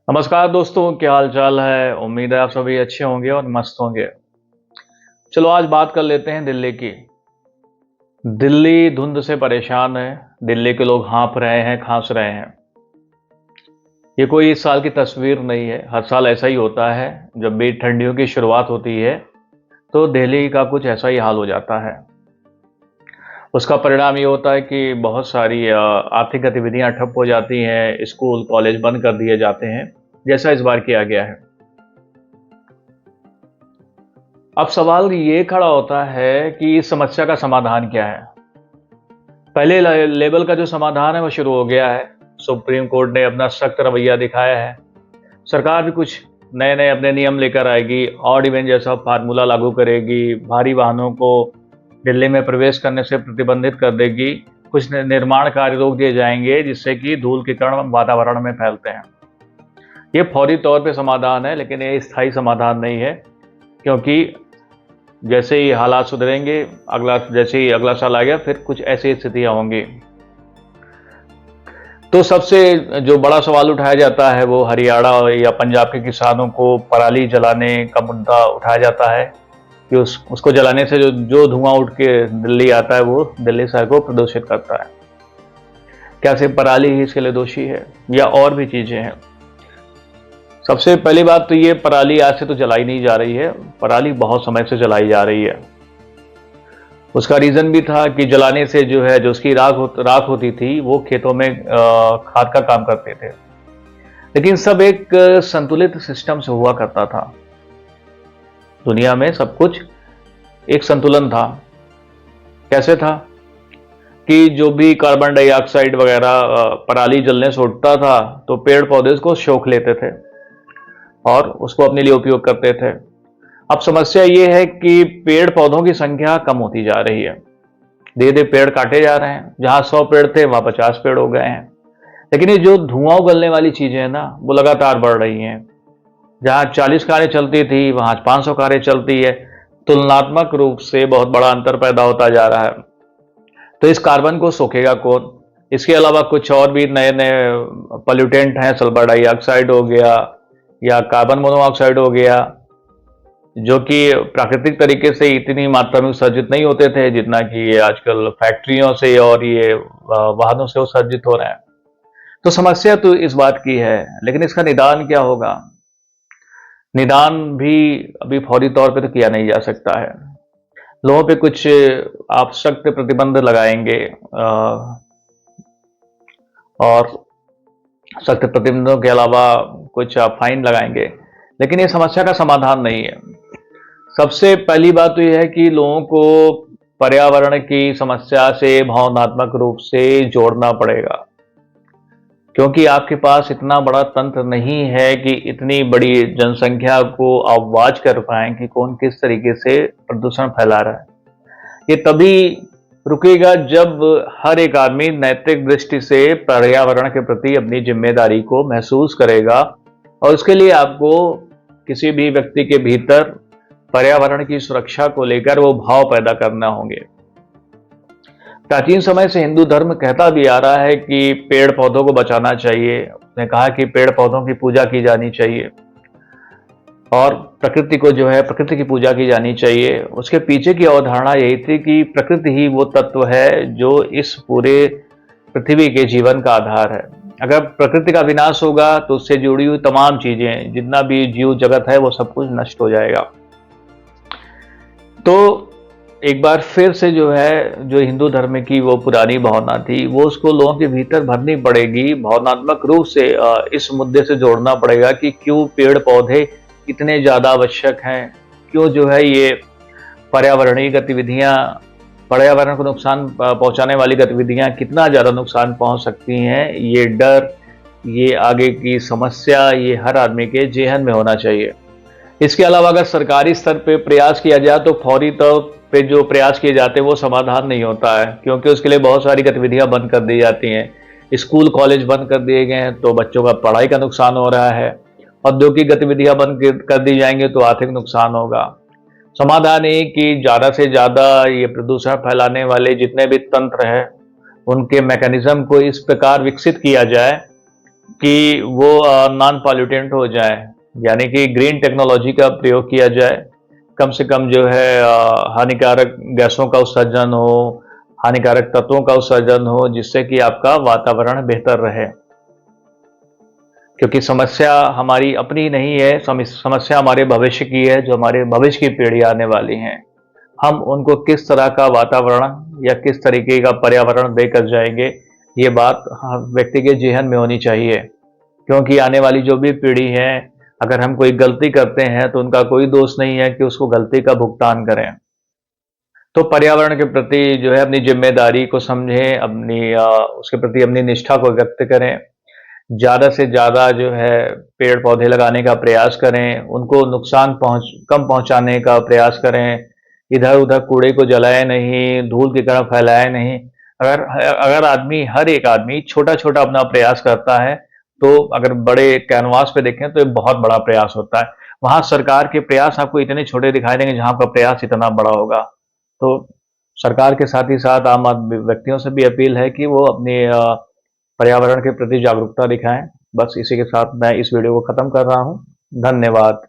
नमस्कार दोस्तों, क्या हाल चाल है। उम्मीद है आप सभी अच्छे होंगे और मस्त होंगे। चलो आज बात कर लेते हैं दिल्ली की। दिल्ली धुंध से परेशान है। दिल्ली के लोग हाँफ रहे हैं, खांस रहे हैं। ये कोई इस साल की तस्वीर नहीं है, हर साल ऐसा ही होता है। जब भी ठंडियों की शुरुआत होती है तो दिल्ली का कुछ ऐसा ही हाल हो जाता है। उसका परिणाम ये होता है कि बहुत सारी आर्थिक गतिविधियां ठप हो जाती हैं, स्कूल कॉलेज बंद कर दिए जाते हैं, जैसा इस बार किया गया है। अब सवाल ये खड़ा होता है कि इस समस्या का समाधान क्या है। पहले लेवल का जो समाधान है वो शुरू हो गया है। सुप्रीम कोर्ट ने अपना सख्त रवैया दिखाया है। सरकार भी कुछ नए नए अपने नियम लेकर आएगी, ऑड इवन जैसा फार्मूला लागू करेगी, भारी वाहनों को दिल्ली में प्रवेश करने से प्रतिबंधित कर देगी, कुछ निर्माण कार्य रोक दिए जाएंगे जिससे कि धूल के कण वातावरण में फैलते हैं। ये फौरी तौर पे समाधान है, लेकिन ये स्थायी समाधान नहीं है, क्योंकि जैसे ही हालात सुधरेंगे, जैसे ही अगला साल आ गया, फिर कुछ ऐसी स्थितियां होंगी। तो सबसे जो बड़ा सवाल उठाया जाता है वो हरियाणा या पंजाब के किसानों को पराली जलाने का मुद्दा उठाया जाता है कि उसको जलाने से जो धुआं उठ के दिल्ली आता है वो दिल्ली शहर को प्रदूषित करता है। क्या सिर्फ पराली ही इसके लिए दोषी है या और भी चीजें हैं? सबसे पहली बात तो ये, पराली आज से तो जलाई नहीं जा रही है, पराली बहुत समय से जलाई जा रही है। उसका रीजन भी था कि जलाने से जो उसकी राख होती थी वो खेतों में खाद का काम करते थे। लेकिन सब एक संतुलित सिस्टम से हुआ करता था। दुनिया में सब कुछ एक संतुलन था। कैसे था कि जो भी कार्बन डाइऑक्साइड वगैरह पराली जलने से उठता था तो पेड़ पौधे उसको सोख लेते थे और उसको अपने लिए उपयोग करते थे। अब समस्या ये है कि पेड़ पौधों की संख्या कम होती जा रही है। धीरे धीरे पेड़ काटे जा रहे हैं। जहां 100 पेड़ थे वहां 50 पेड़ हो गए हैं। लेकिन ये जो धुआं उगलने वाली चीजें हैं ना, वो लगातार बढ़ रही हैं। जहां 40 कारें चलती थी वहां 500 कारें चलती है। तुलनात्मक रूप से बहुत बड़ा अंतर पैदा होता जा रहा है। तो इस कार्बन को सोखेगा कौन? इसके अलावा कुछ और भी नए नए पॉल्यूटेंट हैं, सल्फर डाइऑक्साइड हो गया या कार्बन मोनोऑक्साइड हो गया, जो कि प्राकृतिक तरीके से इतनी मात्रा में उत्सर्जित नहीं होते थे जितना कि ये आजकल फैक्ट्रियों से और ये वाहनों से उत्सर्जित हो रहे हैं। तो समस्या तो इस बात की है, लेकिन इसका निदान क्या होगा? निदान भी अभी फौरी तौर पे तो किया नहीं जा सकता है। लोगों पे कुछ आप सख्त प्रतिबंध लगाएंगे और सख्त प्रतिबंधों के अलावा कुछ आप फाइन लगाएंगे, लेकिन ये समस्या का समाधान नहीं है। सबसे पहली बात तो यह है कि लोगों को पर्यावरण की समस्या से भावनात्मक रूप से जोड़ना पड़ेगा, क्योंकि आपके पास इतना बड़ा तंत्र नहीं है कि इतनी बड़ी जनसंख्या को आप वाच कर पाएं कि कौन किस तरीके से प्रदूषण फैला रहा है। ये तभी रुकेगा जब हर एक आदमी नैतिक दृष्टि से पर्यावरण के प्रति अपनी जिम्मेदारी को महसूस करेगा, और उसके लिए आपको किसी भी व्यक्ति के भीतर पर्यावरण की सुरक्षा को लेकर वो भाव पैदा करना होंगे। प्राचीन समय से हिंदू धर्म कहता भी आ रहा है कि पेड़ पौधों को बचाना चाहिए। उसने कहा कि पेड़ पौधों की पूजा की जानी चाहिए और प्रकृति की पूजा की जानी चाहिए। उसके पीछे की अवधारणा यही थी कि प्रकृति ही वो तत्व है जो इस पूरे पृथ्वी के जीवन का आधार है। अगर प्रकृति का विनाश होगा तो उससे जुड़ी हुई तमाम चीजें, जितना भी जीव जगत है, वो सब कुछ नष्ट हो जाएगा। तो एक बार फिर से जो हिंदू धर्म की वो पुरानी भावना थी, वो उसको लोगों के भीतर भरनी पड़ेगी। भावनात्मक रूप से इस मुद्दे से जोड़ना पड़ेगा कि क्यों पेड़ पौधे इतने ज्यादा आवश्यक हैं, क्यों ये पर्यावरणीय गतिविधियां, पर्यावरण को नुकसान पहुंचाने वाली गतिविधियां कितना ज्यादा नुकसान पहुंच सकती हैं। ये डर, ये आगे की समस्या, ये हर आदमी के जेहन में होना चाहिए। इसके अलावा अगर सरकारी स्तर पे प्रयास किया जाए तो फौरी तौर पे जो प्रयास किए जाते हैं वो समाधान नहीं होता है, क्योंकि उसके लिए बहुत सारी गतिविधियां बंद कर दी जाती हैं। स्कूल कॉलेज बंद कर दिए गए हैं तो बच्चों का पढ़ाई का नुकसान हो रहा है। औद्योगिक गतिविधियां बंद कर दी जाएंगी तो आर्थिक नुकसान होगा। समाधान ये कि ज्यादा से ज्यादा ये प्रदूषण फैलाने वाले जितने भी तंत्र हैं, उनके मैकेनिज्म को इस प्रकार विकसित किया जाए कि वो नॉन पॉल्यूटेंट हो जाए, यानी कि ग्रीन टेक्नोलॉजी का प्रयोग किया जाए। कम से कम जो है हानिकारक गैसों का उत्सर्जन हो, हानिकारक तत्वों का उत्सर्जन हो, जिससे कि आपका वातावरण बेहतर रहे। क्योंकि समस्या हमारी अपनी नहीं है, समस्या हमारे भविष्य की है, जो हमारे भविष्य की पीढ़ी आने वाली हैं। हम उनको किस तरह का वातावरण या किस तरीके का पर्यावरण देकर जाएंगे, ये बात व्यक्ति के जेहन में होनी चाहिए। क्योंकि आने वाली जो भी पीढ़ी है, अगर हम कोई गलती करते हैं तो उनका कोई दोष नहीं है कि उसको गलती का भुगतान करें। तो पर्यावरण के प्रति जो है अपनी जिम्मेदारी को समझें, उसके प्रति अपनी निष्ठा को व्यक्त करें। ज़्यादा से ज़्यादा जो है पेड़ पौधे लगाने का प्रयास करें, उनको नुकसान कम पहुंचाने का प्रयास करें। इधर उधर कूड़े को जलाए नहीं, धूल की तरह फैलाए नहीं। अगर अगर आदमी, हर एक आदमी छोटा छोटा अपना प्रयास करता है, तो अगर बड़े कैनवास पे देखें तो ये बहुत बड़ा प्रयास होता है। वहां सरकार के प्रयास आपको इतने छोटे दिखाई देंगे जहां आपका प्रयास इतना बड़ा होगा। तो सरकार के साथ ही साथ आम आदमी व्यक्तियों से भी अपील है कि वो अपनी पर्यावरण के प्रति जागरूकता दिखाएं। बस इसी के साथ मैं इस वीडियो को खत्म कर रहा हूं। धन्यवाद।